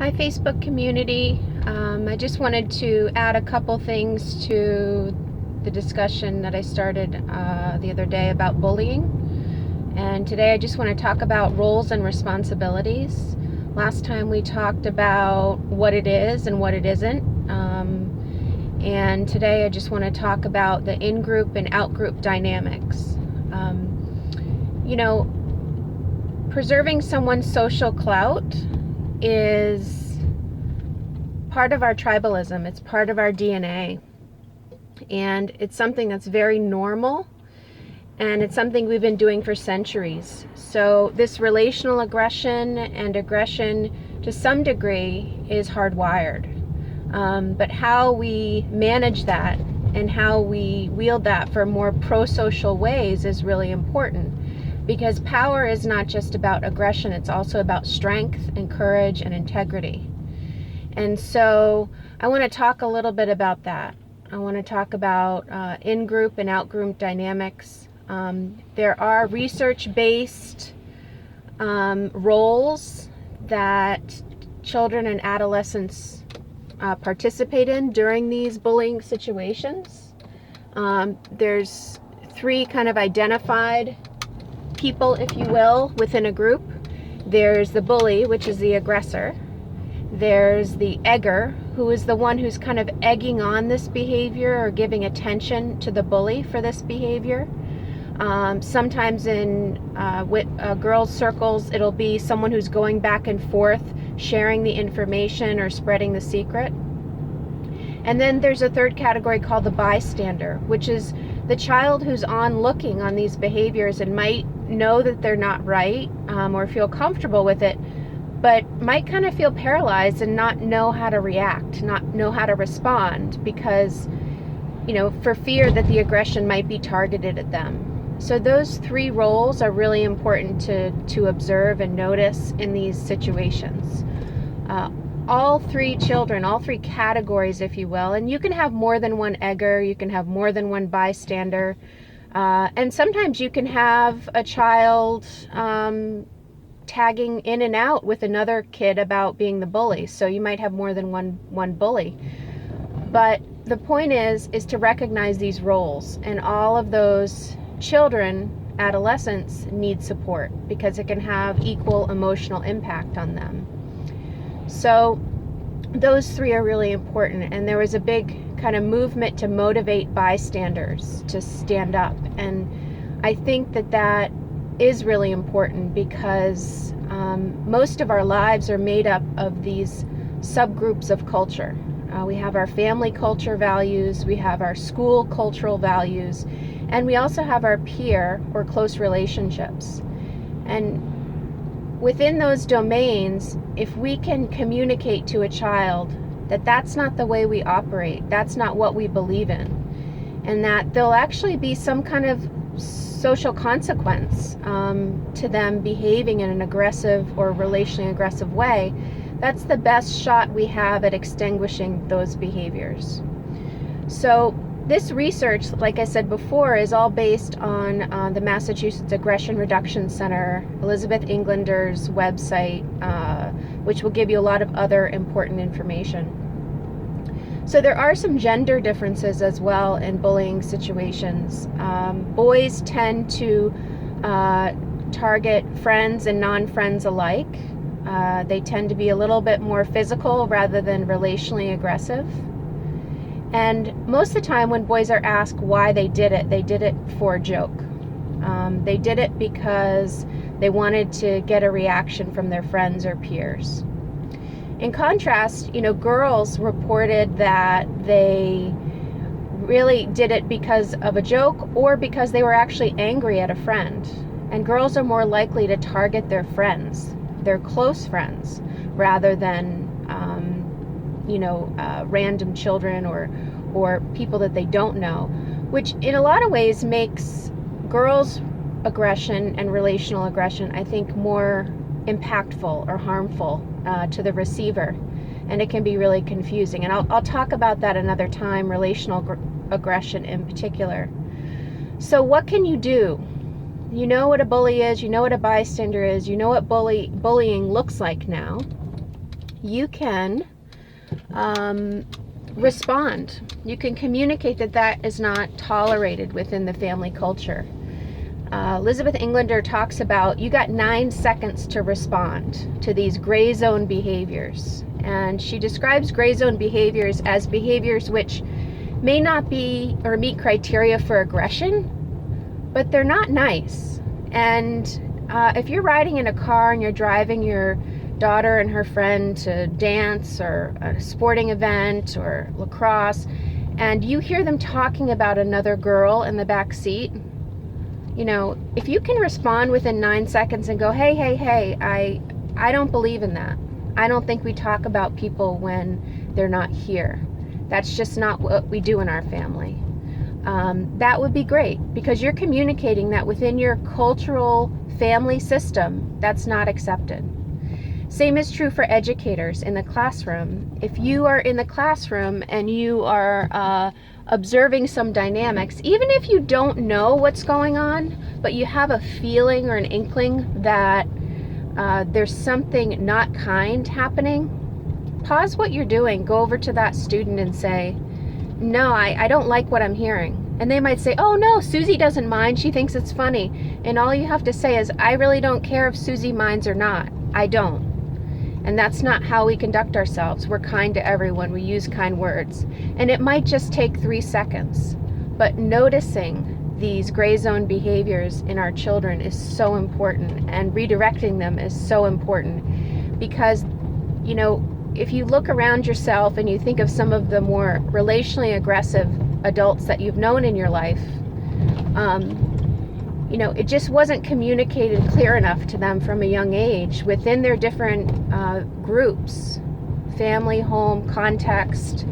Hi, Facebook community. I just wanted to add a couple things to the discussion that I started the other day about bullying. And today I just want to talk about roles and responsibilities. Last time we talked about what it is and what it isn't. And today I just want to talk about the in-group and out-group dynamics. Preserving someone's social clout is part of our tribalism. It's part of our DNA. And it's something that's very normal, and it's something we've been doing for centuries. So this relational aggression and aggression to some degree is hardwired. But how we manage that and how we wield that for more pro-social ways is really important. Because power is not just about aggression, it's also about strength and courage and integrity. And so I want to talk a little bit about that. I want to talk about in-group and out-group dynamics. There are research-based roles that children and adolescents participate in during these bullying situations. There's three kind of identified people, if you will, within a group. There's the bully, which is the aggressor. There's the egger, who is the one who's kind of egging on this behavior or giving attention to the bully for this behavior. Sometimes in girls' circles, it'll be someone who's going back and forth, sharing the information or spreading the secret. And then there's a third category called the bystander, which is the child who's looking on these behaviors and might know that they're not right or feel comfortable with it, but might kind of feel paralyzed and not know how to react, not know how to respond because, for fear that the aggression might be targeted at them. So those three roles are really important to observe and notice in these situations. All three children, all three categories, if you will, and you can have more than one egger, you can have more than one bystander, and sometimes you can have a child tagging in and out with another kid about being the bully. So you might have more than one bully. But the point is to recognize these roles, and all of those children, adolescents, need support because it can have equal emotional impact on them. So those three are really important, and there was a big kind of movement to motivate bystanders to stand up, and I think that is really important because most of our lives are made up of these subgroups of culture. We have our family culture values, we have our school cultural values, and we also have our peer or close relationships. And within those domains, if we can communicate to a child that that's not the way we operate, that's not what we believe in, and that there'll actually be some kind of social consequence to them behaving in an aggressive or relationally aggressive way, that's the best shot we have at extinguishing those behaviors. So this research, like I said before, is all based on the Massachusetts Aggression Reduction Center, Elizabeth Englander's website, which will give you a lot of other important information. So there are some gender differences as well in bullying situations. Boys tend to target friends and non-friends alike. They tend to be a little bit more physical rather than relationally aggressive. And most of the time when boys are asked why they did it for a joke. They did it because they wanted to get a reaction from their friends or peers. In contrast, girls reported that they really did it because of a joke or because they were actually angry at a friend. And girls are more likely to target their friends, their close friends, rather than random children or people that they don't know, which in a lot of ways makes girls' aggression and relational aggression, I think, more impactful or harmful to the receiver, and it can be really confusing. And I'll talk about that another time, relational aggression in particular. So what can you do? You know what a bully is, you know what a bystander is, you know what bullying looks like now. you can respond. You can communicate that that is not tolerated within the family culture. Elizabeth Englander talks about you got 9 seconds to respond to these gray zone behaviors. And she describes gray zone behaviors as behaviors which may not be or meet criteria for aggression, but they're not nice. And if you're riding in a car and you're driving your daughter and her friend to dance or a sporting event or lacrosse, and you hear them talking about another girl in the back seat, you know, if you can respond within 9 seconds and go, hey, I don't believe in that. I don't think we talk about people when they're not here. That's just not what we do in our family. That would be great, because you're communicating that within your cultural family system, that's not accepted. Same is true for educators in the classroom. If you are in the classroom and you are observing some dynamics, even if you don't know what's going on, but you have a feeling or an inkling that there's something not kind happening, pause what you're doing, go over to that student and say, no, I don't like what I'm hearing. And they might say, oh no, Susie doesn't mind, she thinks it's funny. And all you have to say is, I really don't care if Susie minds or not. I don't. And that's not how we conduct ourselves. We're kind to everyone. We use kind words. And it might just take 3 seconds. But noticing these gray zone behaviors in our children is so important, and redirecting them is so important, because, you know, if you look around yourself and you think of some of the more relationally aggressive adults that you've known in your life, you know, it just wasn't communicated clear enough to them from a young age within their different groups, family, home, context,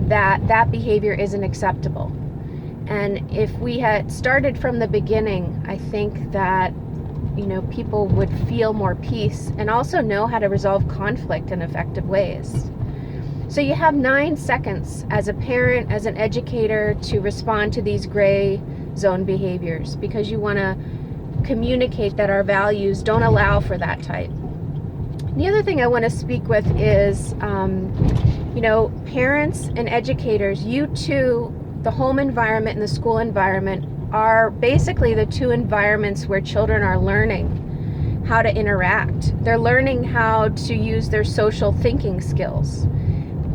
that that behavior isn't acceptable. And if we had started from the beginning, I think that, you know, people would feel more peace and also know how to resolve conflict in effective ways. So you have 9 seconds as a parent, as an educator, to respond to these gray zone behaviors, because you want to communicate that our values don't allow for that type. The other thing I want to speak with is, you know, parents and educators, you too, the home environment and the school environment are basically the two environments where children are learning how to interact. They're learning how to use their social thinking skills.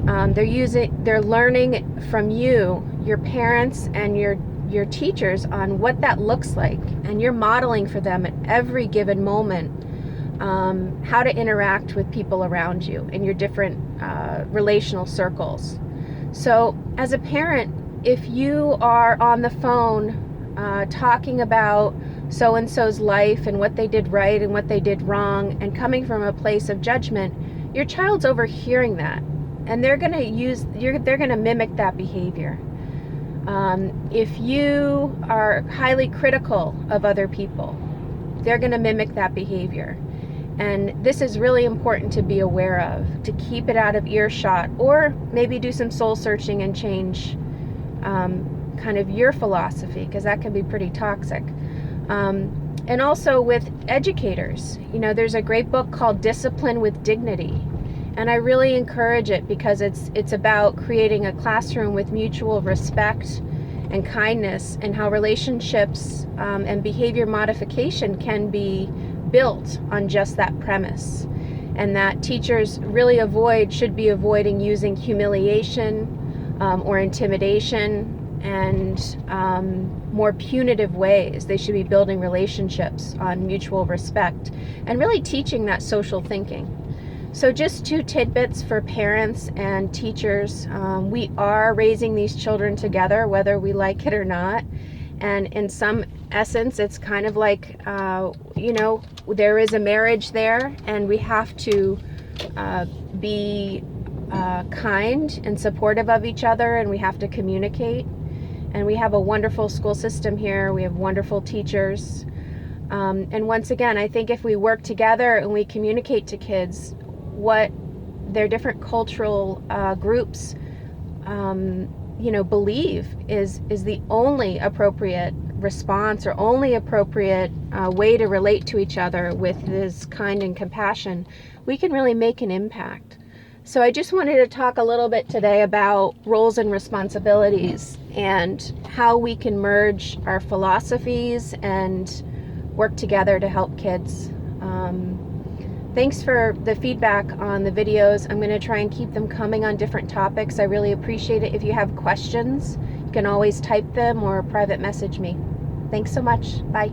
They're learning from you, your parents, and your teachers on what that looks like, and you're modeling for them at every given moment how to interact with people around you in your different relational circles. So as a parent, if you are on the phone talking about so-and-so's life and what they did right and what they did wrong, and coming from a place of judgment, your child's overhearing that, and they're going to mimic that behavior. If you are highly critical of other people, they're going to mimic that behavior. And this is really important to be aware of, to keep it out of earshot, or maybe do some soul searching and change kind of your philosophy, because that can be pretty toxic. And also with educators, you know, there's a great book called Discipline with Dignity. And I really encourage it, because it's about creating a classroom with mutual respect and kindness, and how relationships and behavior modification can be built on just that premise. And that teachers really should be avoiding using humiliation or intimidation and more punitive ways. They should be building relationships on mutual respect and really teaching that social thinking. So just 2 tidbits for parents and teachers. We are raising these children together, whether we like it or not. And in some essence, it's kind of like, you know, there is a marriage there, and we have to be kind and supportive of each other, and we have to communicate. And we have a wonderful school system here. We have wonderful teachers. And once again, I think if we work together and we communicate to kids what their different cultural groups, you know, believe is the only appropriate response, or only appropriate way to relate to each other with this kind and compassion, we can really make an impact. So I just wanted to talk a little bit today about roles and responsibilities and how we can merge our philosophies and work together to help kids. Thanks for the feedback on the videos. I'm going to try and keep them coming on different topics. I really appreciate it. If you have questions, you can always type them or private message me. Thanks so much. Bye.